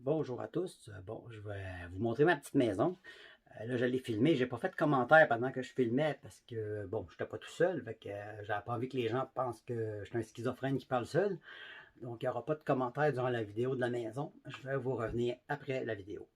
Bonjour à tous. Bon, je vais vous montrer ma petite maison. Là, je l'ai filmée. J'ai pas fait de commentaires pendant que je filmais parce que, bon, j'étais pas tout seul. Fait que j'avais pas envie que les gens pensent que je suis un schizophrène qui parle seul. Donc, il n'y aura pas de commentaires durant la vidéo de la maison. Je vais vous revenir après la vidéo.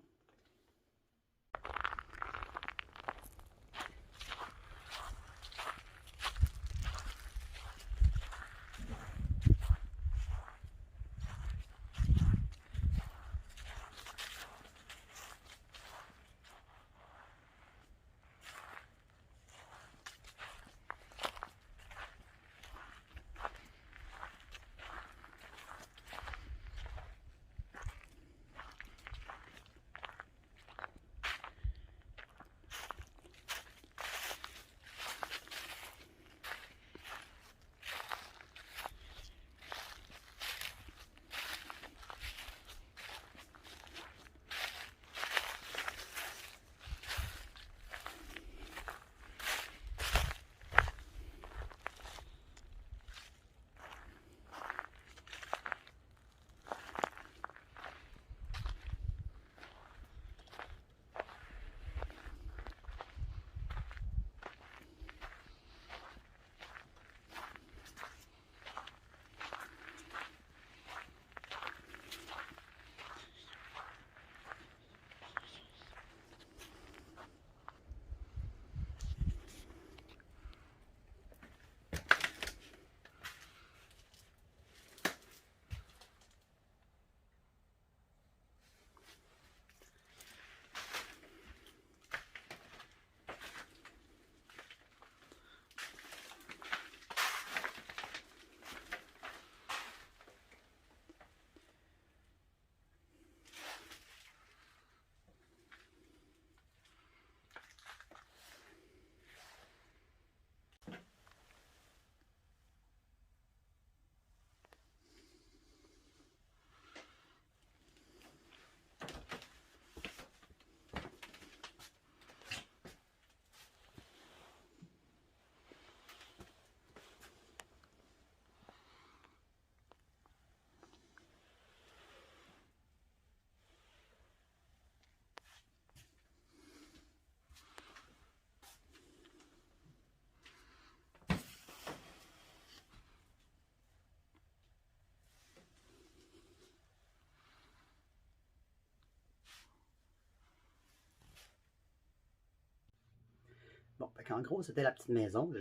Bon, en gros, c'était la petite maison.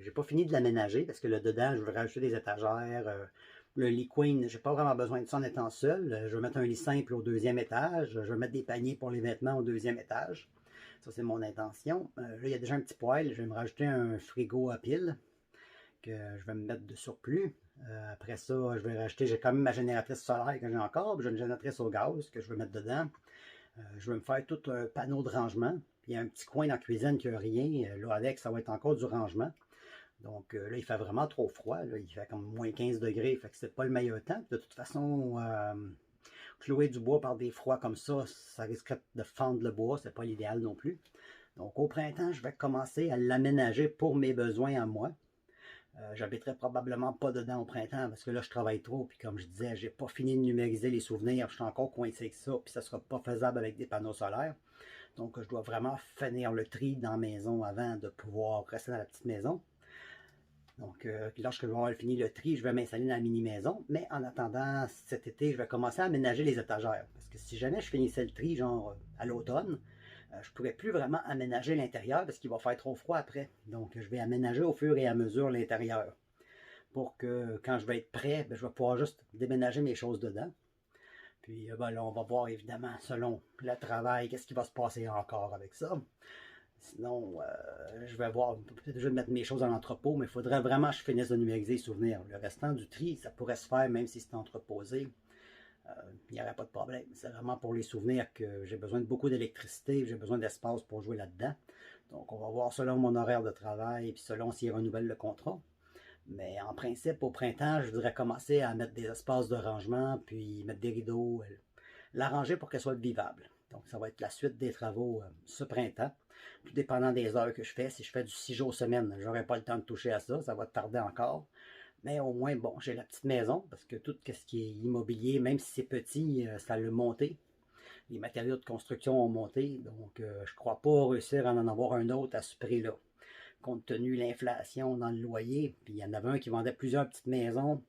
J'ai pas fini de l'aménager parce que là dedans, je veux rajouter des étagères. Le lit queen, j'ai pas vraiment besoin de ça en étant seul. Je vais mettre un lit simple au deuxième étage. Je vais mettre des paniers pour les vêtements au deuxième étage. Ça, c'est mon intention. Là, il y a déjà un petit poêle. Je vais me rajouter un frigo à pile que je vais me mettre de surplus. Après ça, je vais rajouter, j'ai quand même ma génératrice solaire que j'ai encore. J'ai une génératrice au gaz que je vais mettre dedans. Je vais me faire tout un panneau de rangement. Puis il y a un petit coin dans la cuisine qui n'a rien. Là, avec, ça va être encore du rangement. Donc là, il fait vraiment trop froid. Là. Il fait comme moins 15 degrés. Fait que c'est pas le meilleur temps. De toute façon, clouer du bois par des froids comme ça risquerait de fendre le bois. C'est pas l'idéal non plus. Donc au printemps, je vais commencer à l'aménager pour mes besoins à moi. J'habiterai probablement pas dedans au printemps parce que là, je travaille trop. Puis comme je disais, j'ai pas fini de numériser les souvenirs. Je suis encore coincé avec ça. Puis ça sera pas faisable avec des panneaux solaires. Donc, je dois vraiment finir le tri dans la maison avant de pouvoir rester dans la petite maison. Donc, lorsque je vais avoir fini le tri, je vais m'installer dans la mini-maison. Mais en attendant, cet été, je vais commencer à aménager les étagères. Parce que si jamais je finissais le tri, genre à l'automne, je ne pourrais plus vraiment aménager l'intérieur parce qu'il va faire trop froid après. Donc, je vais aménager au fur et à mesure l'intérieur. Pour que quand je vais être prêt, je vais pouvoir juste déménager mes choses dedans. Puis là, on va voir évidemment, selon le travail, qu'est-ce qui va se passer encore avec ça. Sinon, je vais voir, peut-être déjà de mettre mes choses dans l'entrepôt, mais il faudrait vraiment que je finisse de numériser les souvenirs. Le restant du tri, ça pourrait se faire même si c'est entreposé. Il n'y aurait pas de problème. C'est vraiment pour les souvenirs que j'ai besoin de beaucoup d'électricité, j'ai besoin d'espace pour jouer là-dedans. Donc, on va voir selon mon horaire de travail, puis selon s'il renouvelle le contrat. Mais en principe, au printemps, je voudrais commencer à mettre des espaces de rangement, puis mettre des rideaux, l'arranger pour qu'elle soit vivable. Donc, ça va être la suite des travaux ce printemps, tout dépendant des heures que je fais. Si je fais du 6 jours semaine, je n'aurai pas le temps de toucher à ça, ça va tarder encore. Mais au moins, bon, j'ai la petite maison, parce que tout ce qui est immobilier, même si c'est petit, ça l'a monté. Les matériaux de construction ont monté, donc je ne crois pas réussir à en avoir un autre à ce prix-là. Compte tenu de l'inflation dans le loyer, puis il y en avait un qui vendait plusieurs petites maisons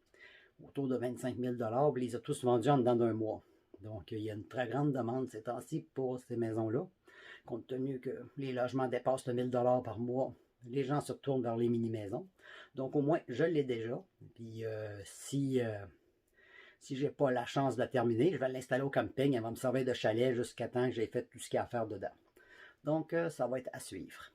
autour de 25 000 puis il les a tous vendus en dedans d'un mois. Donc il y a une très grande demande ces temps-ci pour ces maisons-là. Compte tenu que les logements dépassent le 1 000 par mois, les gens se retournent vers les mini-maisons. Donc au moins, je l'ai déjà. Puis si j'ai pas la chance de la terminer, je vais l'installer au camping. Elle va me servir de chalet jusqu'à temps que j'ai fait tout ce qu'il y a à faire dedans. Donc, ça va être à suivre.